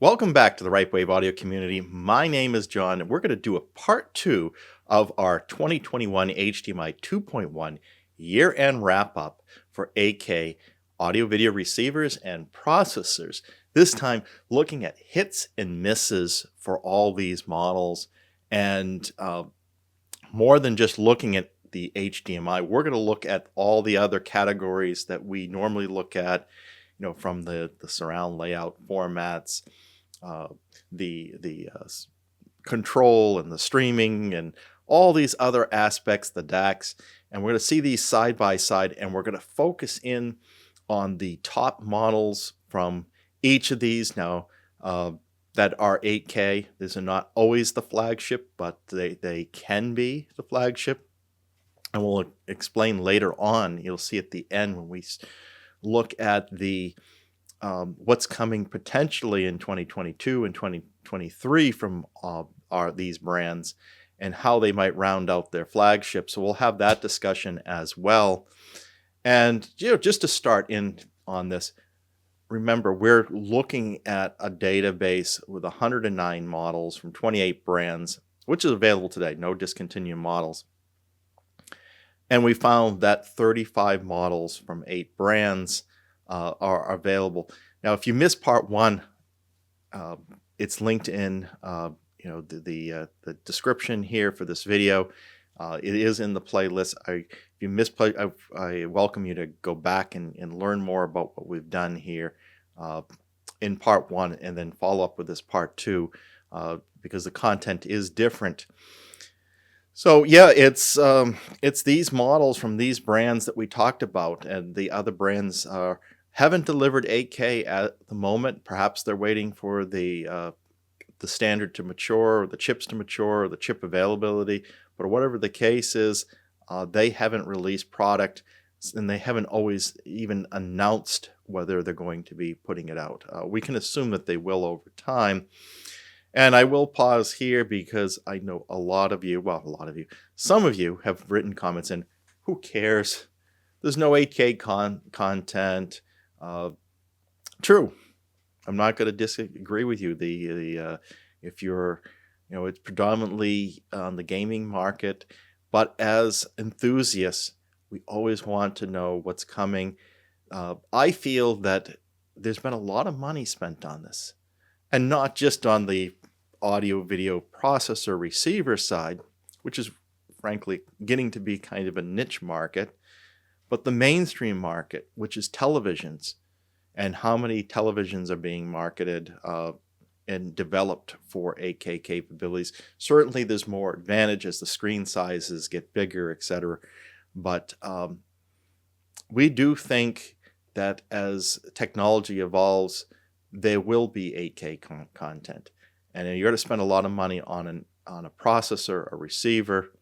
Welcome back to the Right Wave Audio community. My name is John, and we're going to do a part 2 of our 2021 HDMI 2.1 year-end wrap-up for 8K audio-video receivers and processors. This time, looking at hits and misses for all these models, and more than just looking at the HDMI, we're going to look at all the other categories that we normally look at, from the surround layout formats, the control and the streaming and all these other aspects, the DACs, and we're going to see these side by side, and we're going to focus in on the top models from each of these. Now, that are 8K. These are not always the flagship, but they can be the flagship. And we'll explain later on. You'll see at the end when we look at the what's coming potentially in 2022 and 2023 from these brands and how they might round out their flagship. So we'll have that discussion as well. And just to start in on this, remember, we're looking at a database with 109 models from 28 brands, which is available today, no discontinued models. And we found that 35 models from 8 brands are available. Now, if you missed part 1, it's linked in the description here for this video. It is in the playlist. If you missed I welcome you to go back and learn more about what we've done here in part 1, and then follow up with this part 2 because the content is different. So yeah, it's these models from these brands that we talked about, and the other brands haven't delivered 8K at the moment. Perhaps they're waiting for the standard to mature, or the chips to mature, or the chip availability. But whatever the case is, they haven't released product, and they haven't always even announced whether they're going to be putting it out. We can assume that they will over time. And I will pause here because I know some of you have written comments in, who cares? There's no 8K content. True. I'm not going to disagree with you. If you're, it's predominantly on the gaming market, but as enthusiasts, we always want to know what's coming. I feel that there's been a lot of money spent on this, and not just on the audio video processor receiver side, which is frankly getting to be kind of a niche market, but the mainstream market, which is televisions, and how many televisions are being marketed and developed for 8K capabilities. Certainly there's more advantage as the screen sizes get bigger, etc. But we do think that as technology evolves, there will be 8K content. And you're going to spend a lot of money on a processor, a receiver.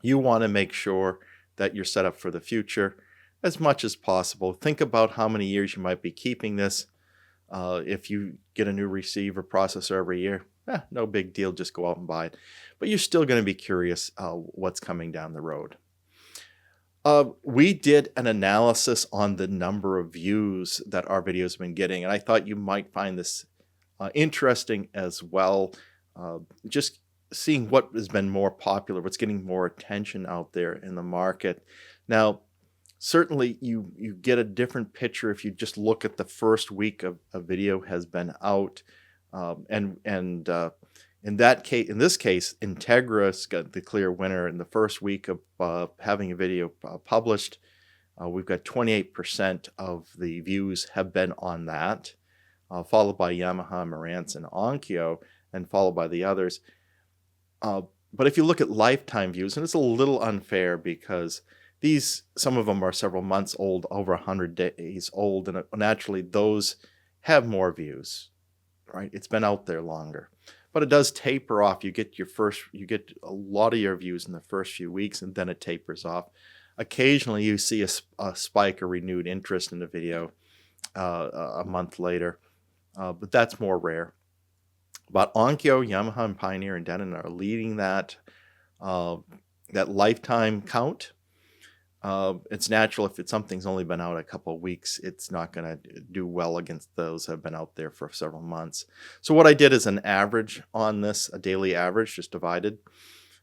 You want to make sure that you're set up for the future as much as possible. Think about how many years you might be keeping this. If you get a new receiver processor every year, no big deal, just go out and buy it. But you're still going to be curious what's coming down the road. We did an analysis on the number of views that our videos have been getting, and I thought you might find this interesting as well. Just seeing what has been more popular, what's getting more attention out there in the market. Now, certainly you get a different picture if you just look at the first week of a video has been out. In this case, Integra's got the clear winner in the first week of having a video published. We've got 28% of the views have been on that, followed by Yamaha, Marantz, and Onkyo, and followed by the others. But if you look at lifetime views, and it's a little unfair because some of them are several months old, over 100 days old, and naturally those have more views, right? It's been out there longer. But it does taper off. You get a lot of your views in the first few weeks, and then it tapers off. Occasionally you see a spike or renewed interest in the video a month later, but that's more rare. But Onkyo, Yamaha, and Pioneer, and Denon are leading that lifetime count. It's natural if something's only been out a couple of weeks, it's not going to do well against those that have been out there for several months. So what I did is an average on this, a daily average, just divided,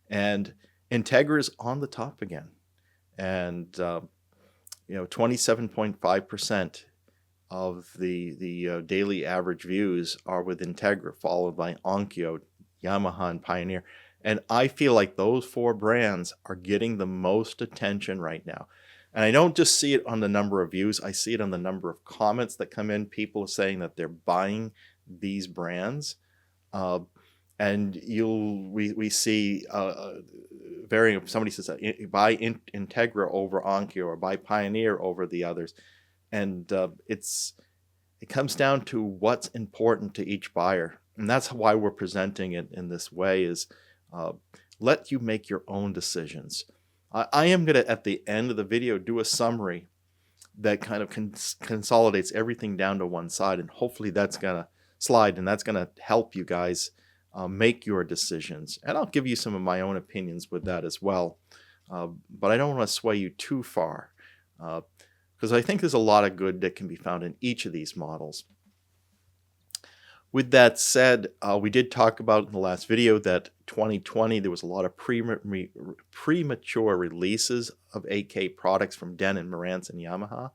and Integra is on the top again, and 27.5% of the daily average views are with Integra, followed by Onkyo, Yamaha, and Pioneer. And I feel like those four brands are getting the most attention right now. And I don't just see it on the number of views, I see it on the number of comments that come in. People saying that they're buying these brands. And we see varying. Somebody says buy Integra over Onkyo or buy Pioneer over the others, and it comes down to what's important to each buyer, and that's why we're presenting it in this way. Is let you make your own decisions. I am going to, at the end of the video, do a summary that kind of consolidates everything down to one side, and hopefully that's going to slide, and that's going to help you guys make your decisions. And I'll give you some of my own opinions with that as well. But I don't want to sway you too far, because I think there's a lot of good that can be found in each of these models. With that said, we did talk about in the last video that 2020 there was a lot of premature releases of AK products from Denon, Marantz, and Yamaha.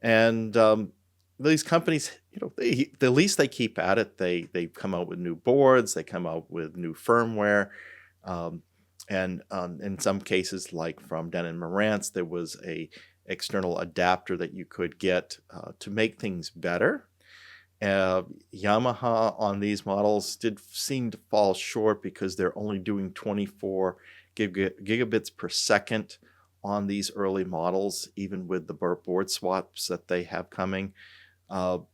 And these companies, the least they keep at it, they come out with new boards, they come out with new firmware, and in some cases, like from Denon Marantz, there was a external adapter that you could get to make things better. Yamaha on these models did seem to fall short because they're only doing 24 gigabits per second on these early models, even with the board swaps that they have coming. So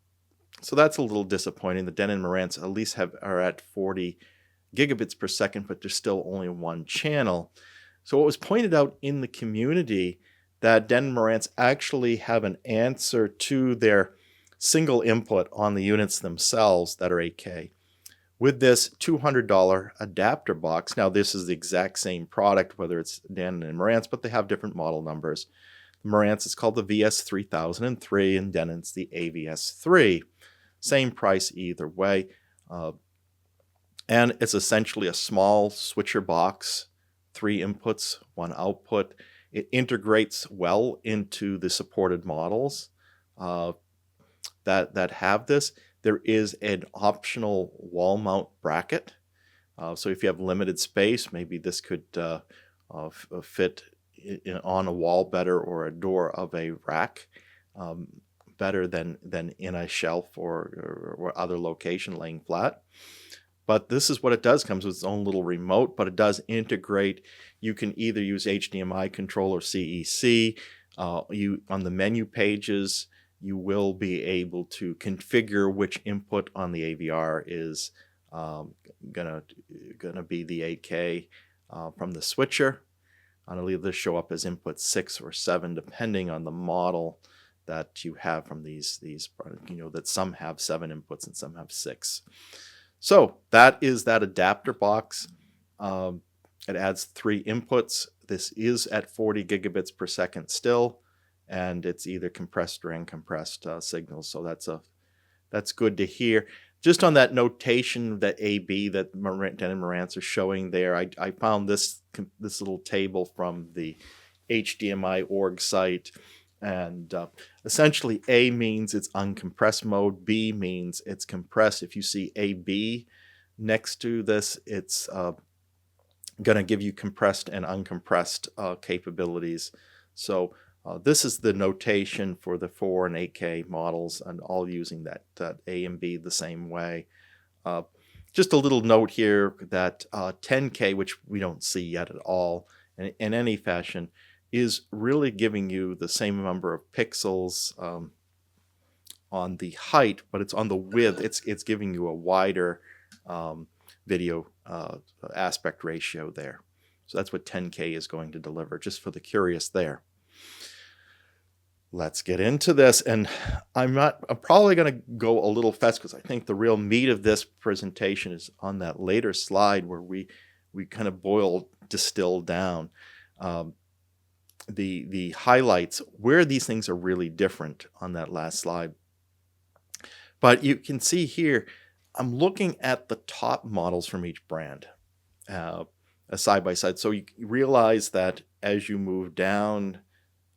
that's a little disappointing. The Denon Marantz at least are at 40 gigabits per second, but there's still only one channel. So it was pointed out in the community that Denon Marantz actually have an answer to their single input on the units themselves that are 8K with this $200 adapter box. Now this is the exact same product, whether it's Denon and Marantz, but they have different model numbers. Marantz is called the VS3003 and Denon's the AVS3. Same price either way. And it's essentially a small switcher box, 3 inputs, 1 output. It integrates well into the supported models that have this. There is an optional wall mount bracket. So if you have limited space, maybe this could fit on a wall better, or a door of a rack better than in a shelf or other location laying flat. But this is what it does. Comes with its own little remote, but it does integrate. You can either use HDMI control or CEC. On the menu pages, you will be able to configure which input on the AVR is gonna be the 8K from the switcher. I'll either show up as input 6 or 7, depending on the model that you have from these that some have 7 inputs and some have 6. So that is that adapter box. It adds 3 inputs. This is at 40 gigabits per second still, and it's either compressed or uncompressed signals. So that's good to hear. Just on that notation, that AB that Denon Marantz are showing there, I found this little table from the HDMI org site, and essentially A means it's uncompressed mode, B means it's compressed. If you see AB next to this, it's going to give you compressed and uncompressed capabilities. So this is the notation for the 4 and 8K models, and all using that A and B the same way. Just a little note here that 10K, which we don't see yet at all in any fashion, is really giving you the same number of pixels on the height, but it's on the width. It's giving you a wider video aspect ratio there. So that's what 10K is going to deliver, just for the curious there. Let's get into this, and I'm probably going to go a little fast because I think the real meat of this presentation is on that later slide where we kind of distill down. the highlights where these things are really different on that last slide. But you can see here, I'm looking at the top models from each brand, side by side. So you realize that as you move down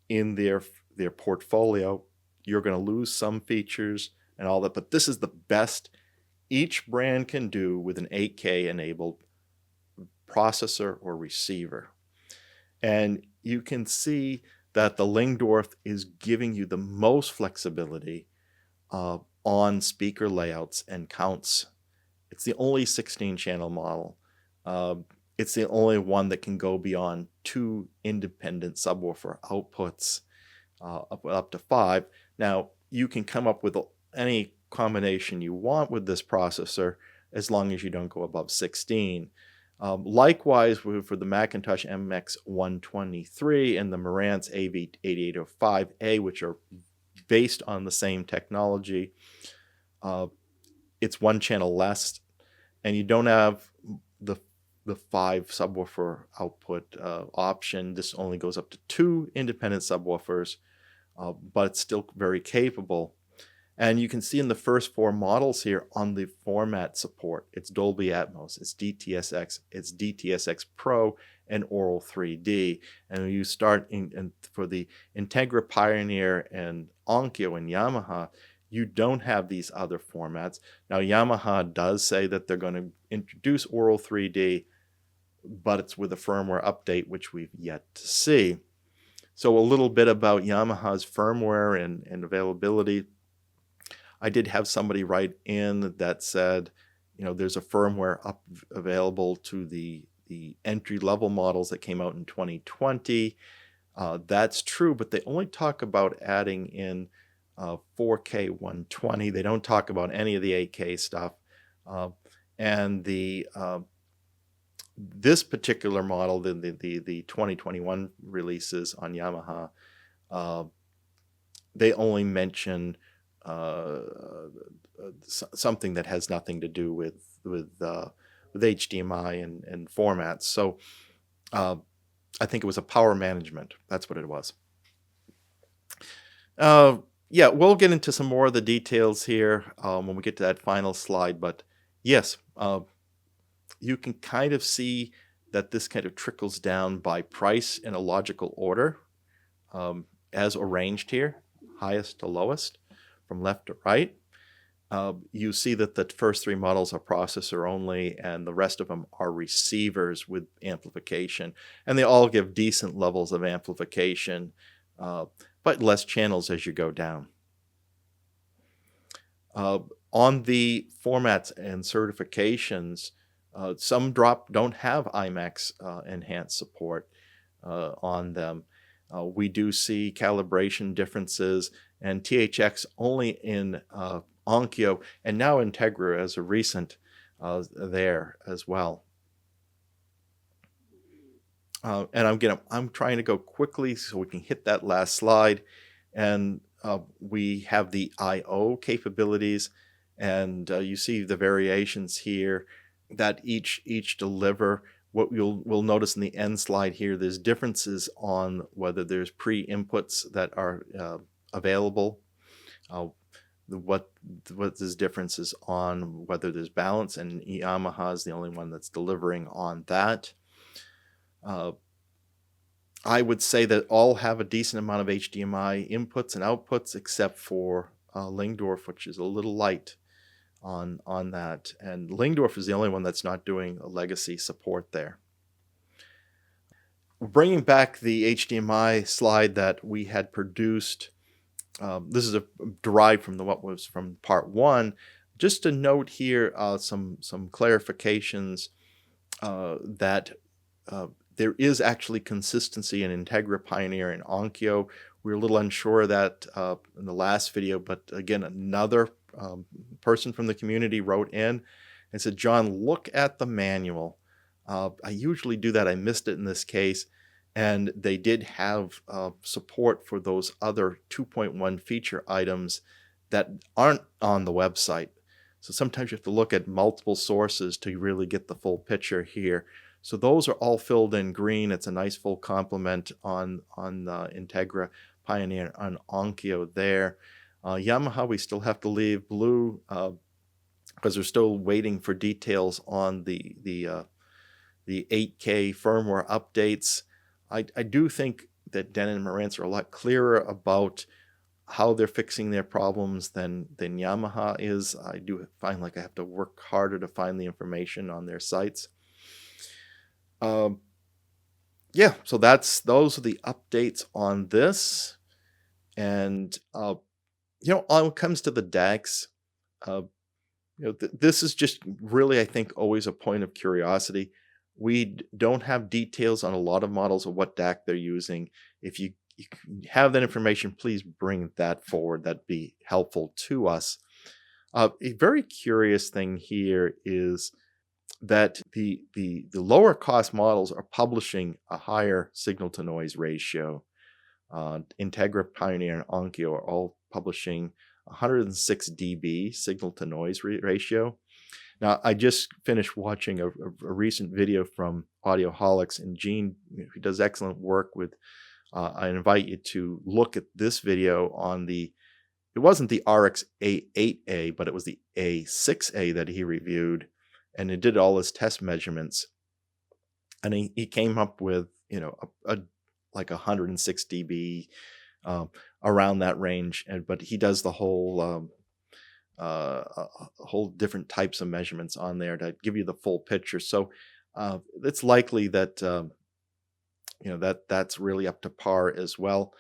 in their portfolio, you're going to lose some features and all that. But this is the best each brand can do with an 8K enabled processor or receiver. And you can see that the Lyngdorf is giving you the most flexibility on speaker layouts and counts. It's the only 16-channel model. It's the only one that can go beyond 2 independent subwoofer outputs, up to 5. Now, you can come up with any combination you want with this processor as long as you don't go above 16. Likewise, for the McIntosh MX123 and the Marantz AV8805A, which are based on the same technology, it's 1 channel less, and you don't have the 5 subwoofer output option. This only goes up to 2 independent subwoofers, but it's still very capable. And you can see in the first 4 models here on the format support, it's Dolby Atmos, it's DTSX, it's DTSX Pro, and Aural 3D. And when you start for the Integra, Pioneer, and Onkyo and Yamaha, you don't have these other formats. Now, Yamaha does say that they're going to introduce Aural 3D, but it's with a firmware update, which we've yet to see. So a little bit about Yamaha's firmware and availability. I did have somebody write in that said, there's a firmware available to the entry-level models that came out in 2020. That's true, but they only talk about adding in 4K 120. They don't talk about any of the 8K stuff. And this particular model, the 2021 releases on Yamaha, they only mention something that has nothing to do with HDMI and formats. So I think it was a power management. That's what it was. Yeah, we'll get into some more of the details here when we get to that final slide. But yes, you can kind of see that this kind of trickles down by price in a logical order, as arranged here, highest to lowest, from left to right. You see that the first 3 models are processor only, and the rest of them are receivers with amplification. And they all give decent levels of amplification, but less channels as you go down. On the formats and certifications, some don't have IMAX enhanced support on them. We do see calibration differences and THX only in Onkyo, and now Integra as a recent there as well. And I'm trying to go quickly so we can hit that last slide. And we have the I/O capabilities, and you see the variations here that each deliver. What we'll notice in the end slide here, there's differences on whether there's pre-inputs that are available. What there's differences on whether there's balance, and Yamaha is the only one that's delivering on that. I would say that all have a decent amount of HDMI inputs and outputs, except for Lyngdorf, which is a little light on that. And Lyngdorf is the only one that's not doing a legacy support there. Bringing back the HDMI slide that we had produced, this is derived from what was from part 1. Just to note here some clarifications that there is actually consistency in Integra, Pioneer, and Onkyo. We were a little unsure of that in the last video, but again, another person from the community wrote in and said, John, look at the manual. I usually do that. I missed it in this case. And they did have support for those other 2.1 feature items that aren't on the website. So sometimes you have to look at multiple sources to really get the full picture here. So those are all filled in green. It's a nice full complement on the Integra, Pioneer, on Onkyo there. Yamaha, we still have to leave blue because they're still waiting for details on the 8K firmware updates. I do think that Denon and Marantz are a lot clearer about how they're fixing their problems than Yamaha is. I do find like I have to work harder to find the information on their sites. Yeah, so those are the updates on this. And when it comes to the DACs, this is just really, I think, always a point of curiosity. We don't have details on a lot of models of what DAC they're using. If you have that information, please bring that forward. That'd be helpful to us. A very curious thing here is that the lower cost models are publishing a higher signal to noise ratio. Integra, Pioneer, and Onkyo are all publishing 106 dB signal to noise ratio. Now, I just finished watching a recent video from Audioholics, and Gene, who does excellent work with, I invite you to look at this video on it wasn't the RX A8A, but it was the A6A that he reviewed, and it did all his test measurements. And he came up with, like 106 dB, around that range. But he does the whole different types of measurements on there to give you the full picture. So it's likely that that's really up to par as well.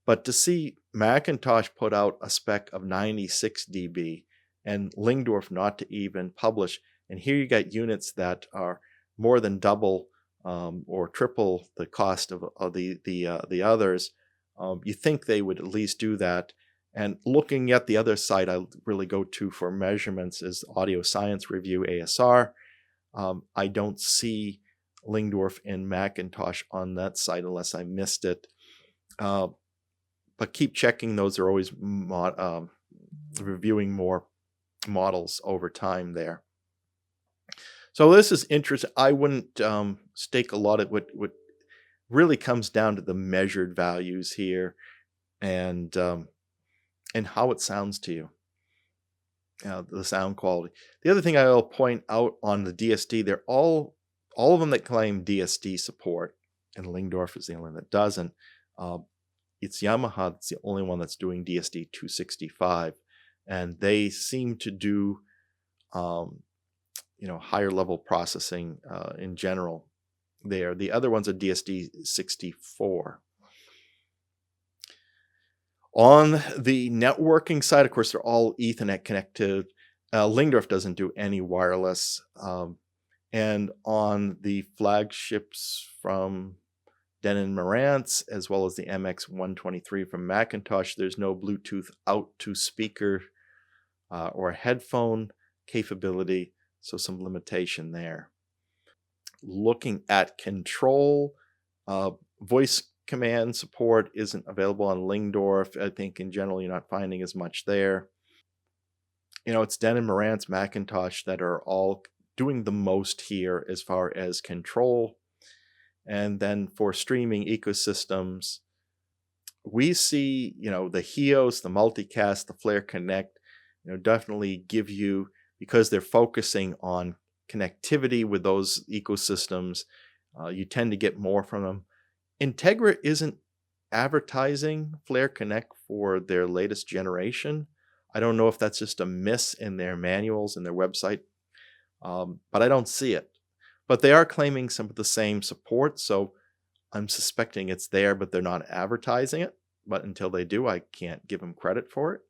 But to see McIntosh put out a spec of 96 dB and Lyngdorf not to even publish, and here you got units that are more than double or triple the cost of the others, you think they would at least do that. And looking at the other site I really go to for measurements is Audio Science Review, ASR. I don't see Lyngdorf and McIntosh on that site unless I missed it. But keep checking those. They're always reviewing more models over time there. So this is interesting. I wouldn't stake a lot of what really comes down to the measured values here and how it sounds to you, the sound quality. The other thing I'll point out on the DSD, they're all of them that claim DSD support, and Lyngdorf is the only one that doesn't. It's Yamaha that's the only one that's doing DSD 265, and they seem to do higher level processing in general there. The other ones are DSD 64. On the networking side, of course, they're all Ethernet connected. Lyngdorf doesn't do any wireless. And on the flagships from Denon Marantz, as well as the MX123 from McIntosh, there's no Bluetooth out to speaker or headphone capability, so some limitation there. Looking at control, voice command support isn't available on Lyngdorf. I think in general you're not finding as much there. It's Denon, Marantz, McIntosh that are all doing the most here as far as control. And then for streaming ecosystems, we see, the HEOS, the Multicast, the Flare Connect, definitely give you, because they're focusing on connectivity with those ecosystems, you tend to get more from them. Integra isn't advertising Flare Connect for their latest generation. I don't know if that's just a miss in their manuals and their website, but I don't see it. But they are claiming some of the same support, so I'm suspecting it's there, but they're not advertising it. But until they do, I can't give them credit for it.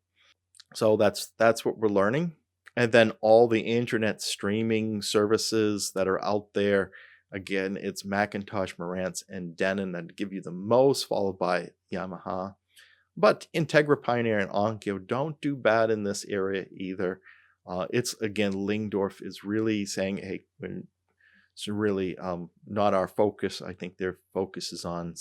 So that's what we're learning. And then all the internet streaming services that are out there, again, it's McIntosh, Marantz, and Denon that give you the most, followed by Yamaha. But Integra, Pioneer, and Onkyo don't do bad in this area either. It's, again, Lyngdorf is really saying, hey, it's really not our focus. I think their focus is on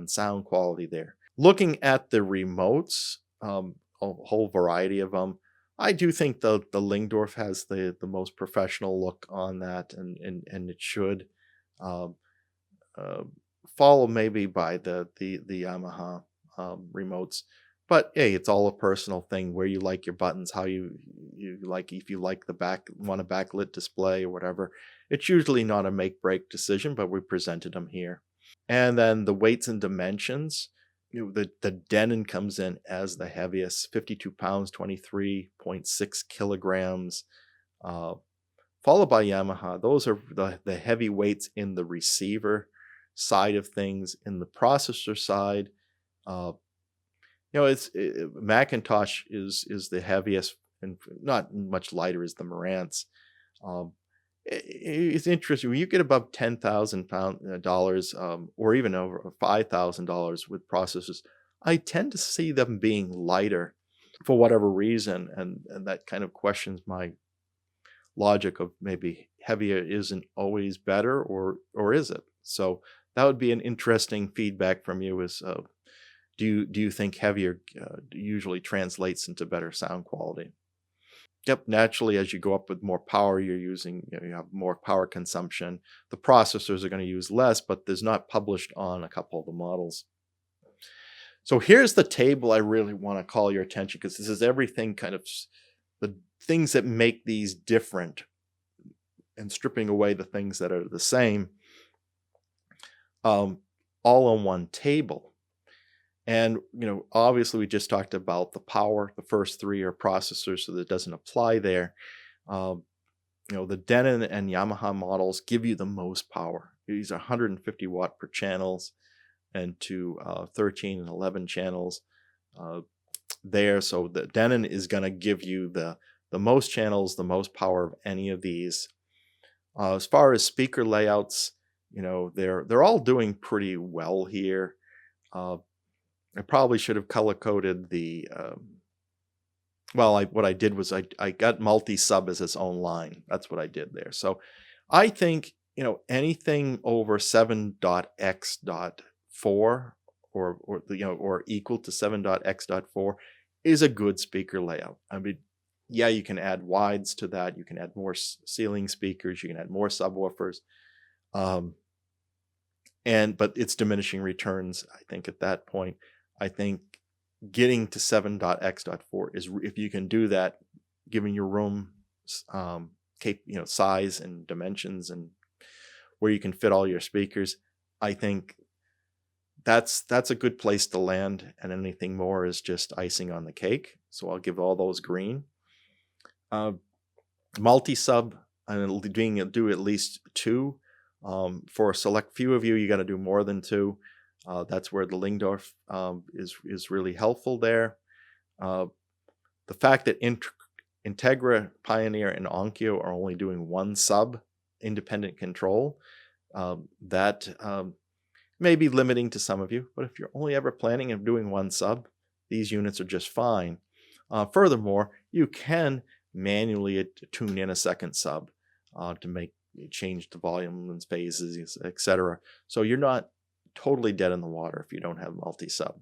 sound quality there. Looking at the remotes, a whole variety of them, I do think the Lyngdorf has the most professional look on that, and it should. Um, Followed maybe by the Yamaha remotes. But hey, it's all a personal thing where you like your buttons, how you like, if you like want a backlit display or whatever. It's usually not a make break decision, but we presented them here. And then the weights and dimensions. The Denon comes in as the heaviest, 52 pounds, 23.6 kilograms, followed by Yamaha. Those are the heavy weights in the receiver side of things. In the processor side, McIntosh is the heaviest and not much lighter as the Marantz. Um, it's interesting when you get above $10,000 or even over $5,000 with processors. I tend to see them being lighter for whatever reason, and that kind of questions my logic of maybe heavier isn't always better, or is it? So that would be an interesting feedback from you. Is do you think heavier usually translates into better sound quality? Yep, naturally, as you go up with more power, you have more power consumption. The processors are going to use less, but there's not published on a couple of the models. So here's the table I really want to call your attention, because this is everything, kind of the things that make these different and stripping away the things that are the same, all on one table. And, obviously we just talked about the power. The first three are processors, so that doesn't apply there. The Denon and Yamaha models give you the most power. These are 150 watt per channels, and to 13 and 11 channels there. So the Denon is going to give you the most channels, the most power of any of these. As far as speaker layouts, they're all doing pretty well here. I probably should have color coded the. What I did was I got multi-sub as its own line. That's what I did there. So I think anything over 7.x.4 or equal to 7.x.4 is a good speaker layout. I mean, yeah, you can add wides to that. You can add more ceiling speakers. You can add more subwoofers. But it's diminishing returns, I think, at that point. I think getting to 7.x.4 is, if you can do that, given your room size and dimensions and where you can fit all your speakers, I think that's a good place to land, and anything more is just icing on the cake. So I'll give all those green. Multi-sub, and do at least 2. For a select few of you, you got to do more than 2. That's where the Lyngdorf is really helpful there. The fact that Integra, Pioneer, and Onkyo are only doing 1 sub independent control, that may be limiting to some of you, but if you're only ever planning on doing 1 sub, these units are just fine. Furthermore, you can manually tune in a second sub to change the volume and phases, etc. So you're not totally dead in the water if you don't have multi-sub.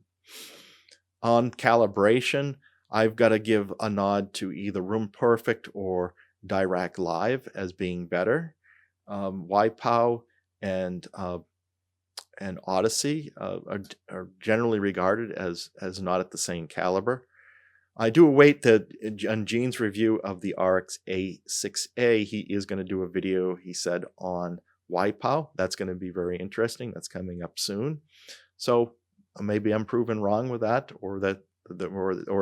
On calibration, I've got to give a nod to either Room Perfect or Dirac Live as being better. YPOW and Odyssey are generally regarded as not at the same caliber. I do await on Gene's review of the RX A6A. He is going to do a video, he said, on YPOW. That's going to be very interesting. That's coming up soon. So maybe I'm proven wrong with that, or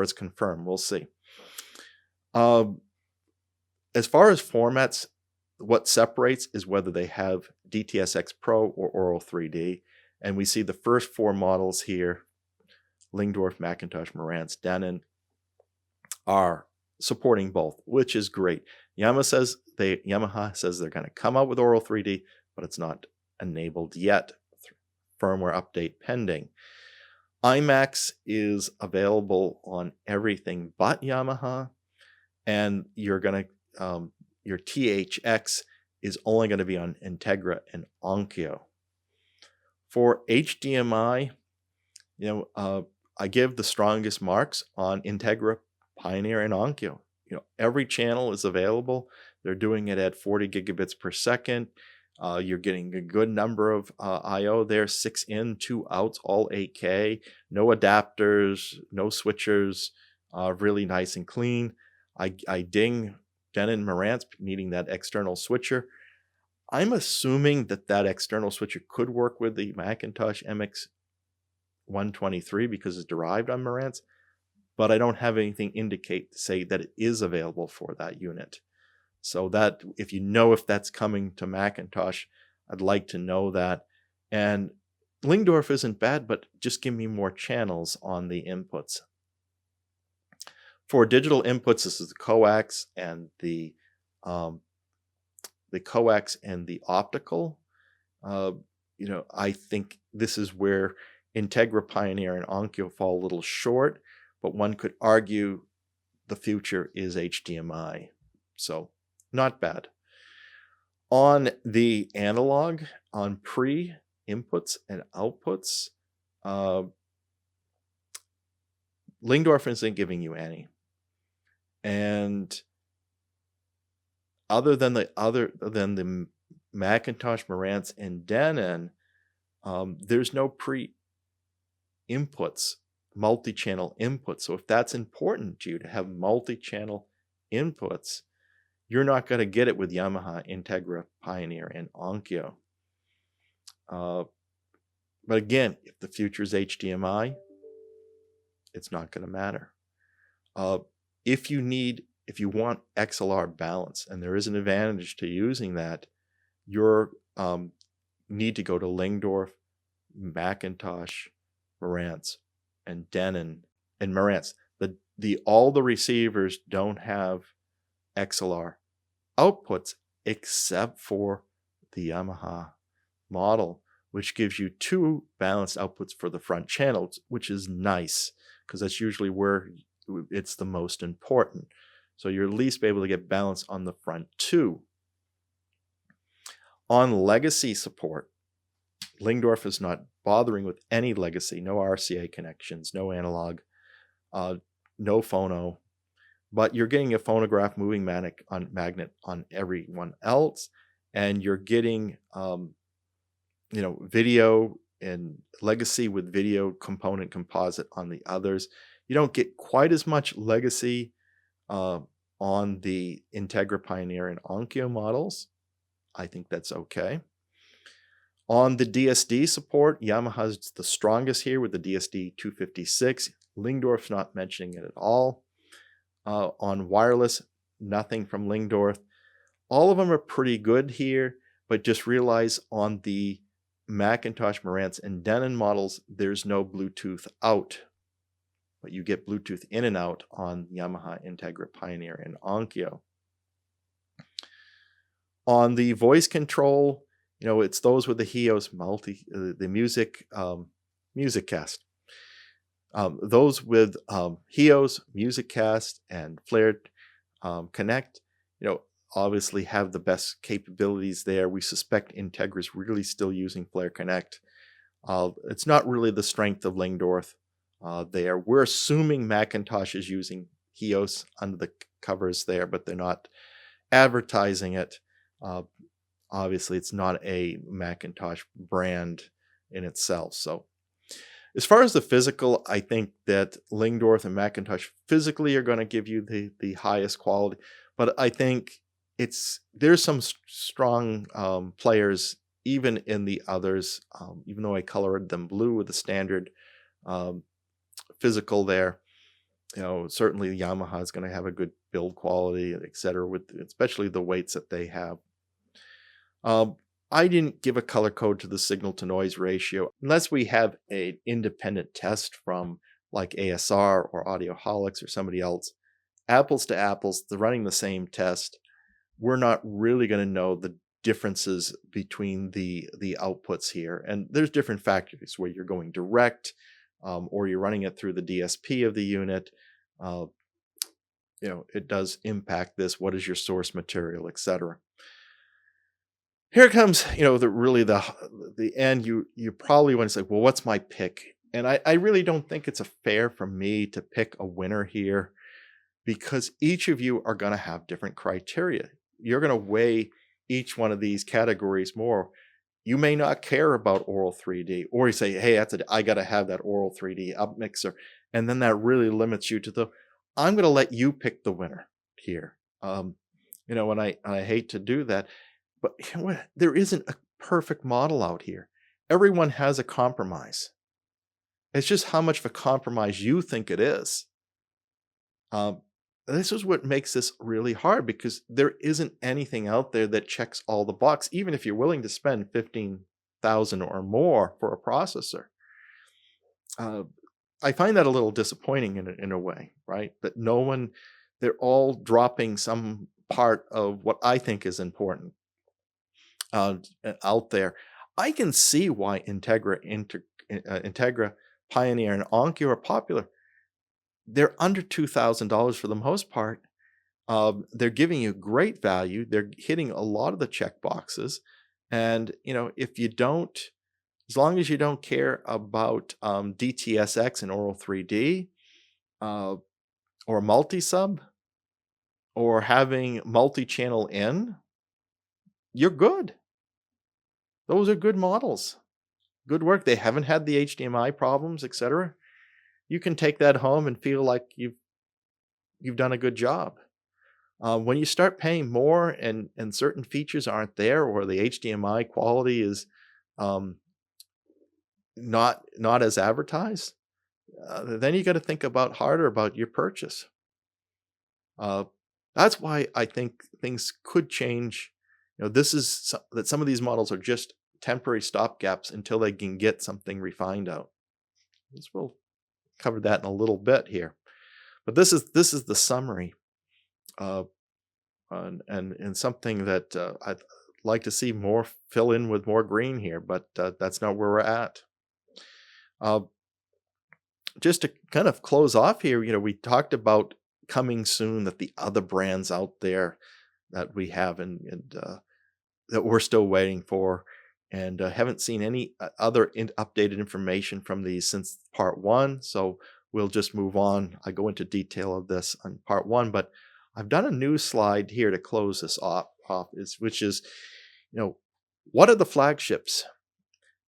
it's confirmed. We'll see. As far as formats, what separates is whether they have DTS:X Pro or Aural 3D. And we see the first 4 models here, Lyngdorf, McIntosh, Marantz, Denon, are supporting both, which is great. Yamaha says they're going to come out with Aural 3D, but it's not enabled yet. Firmware update pending. IMAX is available on everything but Yamaha, and your THX is only going to be on Integra and Onkyo. For HDMI, I give the strongest marks on Integra, Pioneer, and Onkyo. Every channel is available. They're doing it at 40 gigabits per second. You're getting a good number of I/O there, 6 in, 2 outs, all 8K, no adapters, no switchers, really nice and clean. I ding Denon Marantz needing that external switcher. I'm assuming that that external switcher could work with the McIntosh MX123 because it's derived on Marantz, but I don't have anything indicate to say that it is available for that unit. So that if you know if that's coming to McIntosh, I'd like to know that. And Lyngdorf isn't bad, but just give me more channels on the inputs. For digital inputs, this is the coax and the optical. I think this is where Integra, Pioneer, and Onkyo fall a little short, but one could argue the future is HDMI. So not bad. On the analog, on pre-inputs and outputs, Lyngdorf isn't giving you any. And other than the McIntosh, Marantz, and Denon, there's no pre-inputs, multi-channel inputs. So if that's important to you to have multi-channel inputs, you're not going to get it with Yamaha, Integra, Pioneer, and Onkyo. But again, if the future is HDMI, it's not going to matter. If you want XLR balance, and there is an advantage to using that, you need to go to Lyngdorf, McIntosh, Marantz, and Denon, and Marantz. All the receivers don't have XLR outputs except for the Yamaha model, which gives you 2 balanced outputs for the front channels, which is nice because that's usually where it's the most important. So you're at least be able to get balance on the front 2. On legacy support, Lyngdorf is not bothering with any legacy, no RCA connections, no analog, no phono, but you're getting a phonograph moving magnet on everyone else, and you're getting video and legacy with video component composite on the others. You don't get quite as much legacy on the Integra, Pioneer, and Onkyo models. I think that's okay. On the DSD support, Yamaha's the strongest here with the DSD 256. Lyngdorf's not mentioning it at all. On wireless, nothing from Lyngdorf. All of them are pretty good here, but just realize on the McIntosh, Marantz, and Denon models, there's no Bluetooth out, but you get Bluetooth in and out on Yamaha, Integra, Pioneer, and Onkyo. On the voice control, it's those with the HEOS the MusicCast. Those with HEOS, MusicCast, and Flare Connect, obviously have the best capabilities there. We suspect Integra is really still using Flare Connect. It's not really the strength of Lyngdorf there. We're assuming McIntosh is using HEOS under the covers there, but they're not advertising it. Obviously, it's not a McIntosh brand in itself. So as far as the physical, I think that Lyngdorf and McIntosh physically are going to give you the highest quality, but I think there's some strong players even in the others, even though I colored them blue with the standard physical there. Certainly Yamaha is going to have a good build quality, etc., with especially the weights that they have. I didn't give a color code to the signal to noise ratio unless we have an independent test from like ASR or Audioholics or somebody else. Apples to apples, they're running the same test. We're not really going to know the differences between the outputs here. And there's different factors where you're going direct or you're running it through the DSP of the unit. It does impact this. What is your source material, etc. Here comes, the end. You probably want to say, well, what's my pick? And I really don't think it's fair for me to pick a winner here because each of you are going to have different criteria. You're going to weigh each one of these categories more. You may not care about Aural 3D, or you say, hey, I got to have that Aural 3D up mixer. And then that really limits you to I'm going to let you pick the winner here. And I hate to do that, but you know what? There isn't a perfect model out here. Everyone has a compromise. It's just how much of a compromise you think it is. This is what makes this really hard, because there isn't anything out there that checks all the boxes, even if you're willing to spend $15,000 or more for a processor. I find that a little disappointing in a way, right? That they're all dropping some part of what I think is important out there. I can see why Integra, Pioneer, and Onkyo are popular. They're under $2,000 for the most part. They're giving you great value. They're hitting a lot of the check boxes. And, if you don't, as long as you don't care about DTSX and Aural 3D, or multi-sub, or having multi-channel in, you're good. Those are good models. Good work. They haven't had the HDMI problems, etc. You can take that home and feel like you've done a good job. When you start paying more and certain features aren't there, or the HDMI quality is not as advertised, then you got to think harder about your purchase. That's why I think things could change. That some of these models are just temporary stopgaps until they can get something refined out. We'll cover that in a little bit here, but this is the summary, and something that I'd like to see more fill in with more green here, but that's not where we're at. Just to kind of close off here, we talked about coming soon, that the other brands out there that we have and that we're still waiting for, and haven't seen any other updated information from these since part 1. So we'll just move on. I go into detail of this on part 1, but I've done a new slide here to close this off, which is, what are the flagships?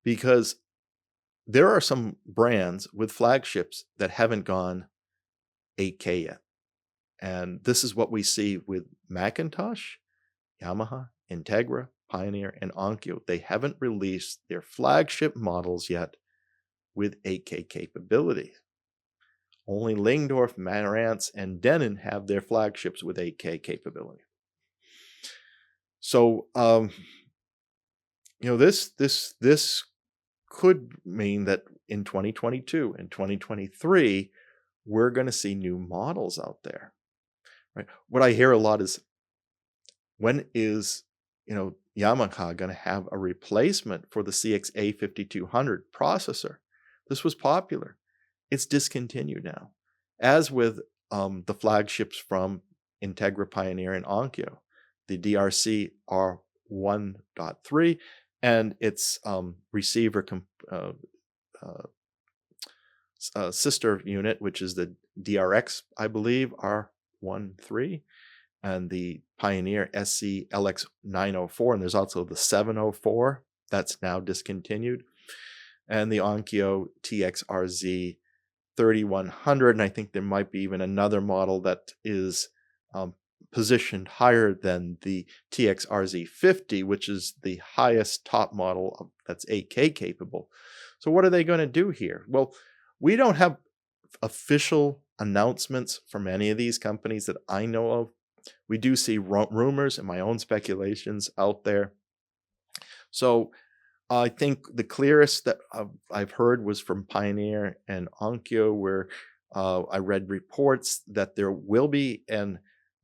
Because there are some brands with flagships that haven't gone 8K yet. And this is what we see with McIntosh, Yamaha, Integra, Pioneer, and Onkyo. They haven't released their flagship models yet with 8K capability. Only Lyngdorf, Marantz, and Denon have their flagships with 8K capability. So, this could mean that in 2022 and 2023, we're going to see new models out there. Right? What I hear a lot is, when is Yamaha going to have a replacement for the CXA 5200 processor? This was popular. It's discontinued now, as with the flagships from Integra, Pioneer, and Onkyo, the DRC R1.3 and its receiver sister unit, which is the DRX, I believe, R13, and the Pioneer SC LX 904, and there's also the 704 that's now discontinued, and the Onkyo TXRZ 3100, and I think there might be even another model that is positioned higher than the TXRZ 50, which is the highest top model that's 8K capable. So what are they going to do here? Well, we don't have official announcements from any of these companies that I know of. We do see rumors and my own speculations out there. So I think the clearest that I've heard was from Pioneer and Onkyo, where I read reports that there will be an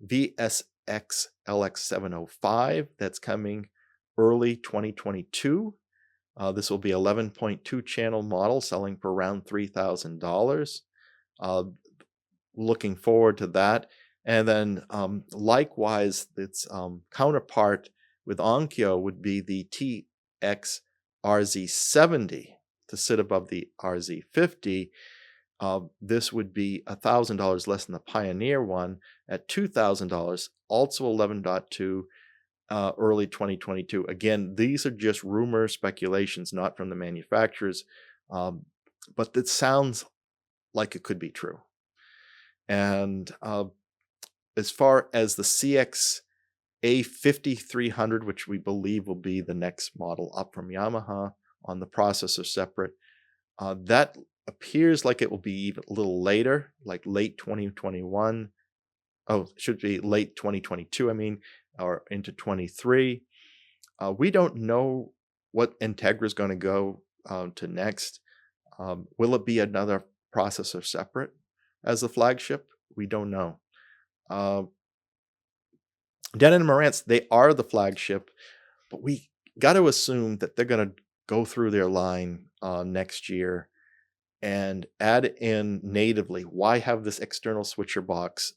VSX LX 705 that's coming early 2022. This will be 11.2 channel model selling for around $3,000. Looking forward to that. And then likewise, its counterpart with Onkyo would be the TXRZ70 to sit above the RZ50. This would be $1,000 less than the Pioneer one at $2,000, also 11.2, early 2022. Again, these are just rumors, speculations, not from the manufacturers, but it sounds like it could be true. And as far as the CX A5300, which we believe will be the next model up from Yamaha on the processor separate, that appears like it will be even a little later, like late 2021. Oh, it should be late 2022, I mean, or into 23. We don't know what Integra is going to go to next. Will it be another processor separate as the flagship? We don't know. Denon and Marantz, they are the flagship, but we got to assume that they're going to go through their line next year and add in natively. Why have this external switcher box?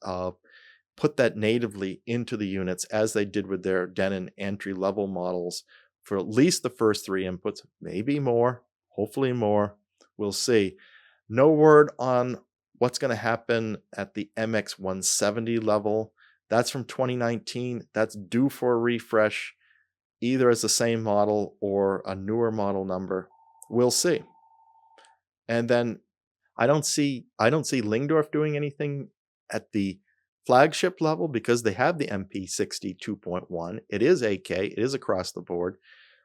Put that natively into the units as they did with their Denon entry-level models for at least the first 3 inputs, maybe more, hopefully more. We'll see. No word on what's going to happen at the MX170 level. That's from 2019. That's due for a refresh, either as the same model or a newer model number. We'll see. And then I don't see Lyngdorf doing anything at the flagship level because they have the MP60 2.1. It is 8K, it is across the board,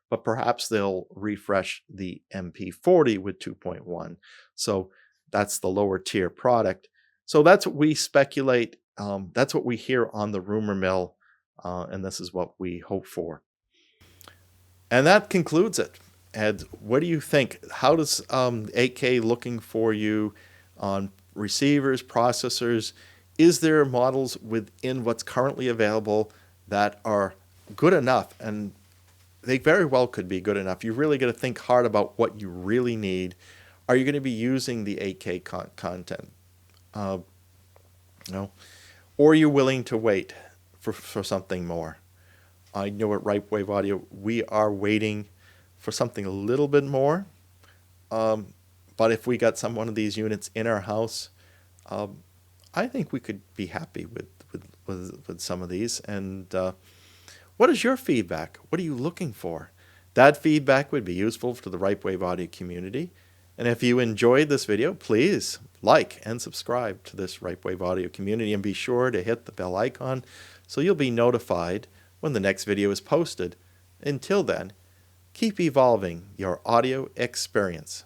but perhaps they'll refresh the MP40 with 2.1. So that's the lower tier product. So that's what we speculate. That's what we hear on the rumor mill, and this is what we hope for. And that concludes it. Ed, what do you think? How does 8K looking for you on receivers, processors? Is there models within what's currently available that are good enough? And they very well could be good enough. You really got to think hard about what you really need. Are you going to be using the 8K content? No. Or are you willing to wait for something more? I know at Right Wave Audio, we are waiting for something a little bit more. But if we got one of these units in our house, I think we could be happy with some of these. And what is your feedback? What are you looking for? That feedback would be useful to the Right Wave Audio community. And if you enjoyed this video, please like and subscribe to this Right Wave Audio community, and be sure to hit the bell icon so you'll be notified when the next video is posted. Until then, keep evolving your audio experience.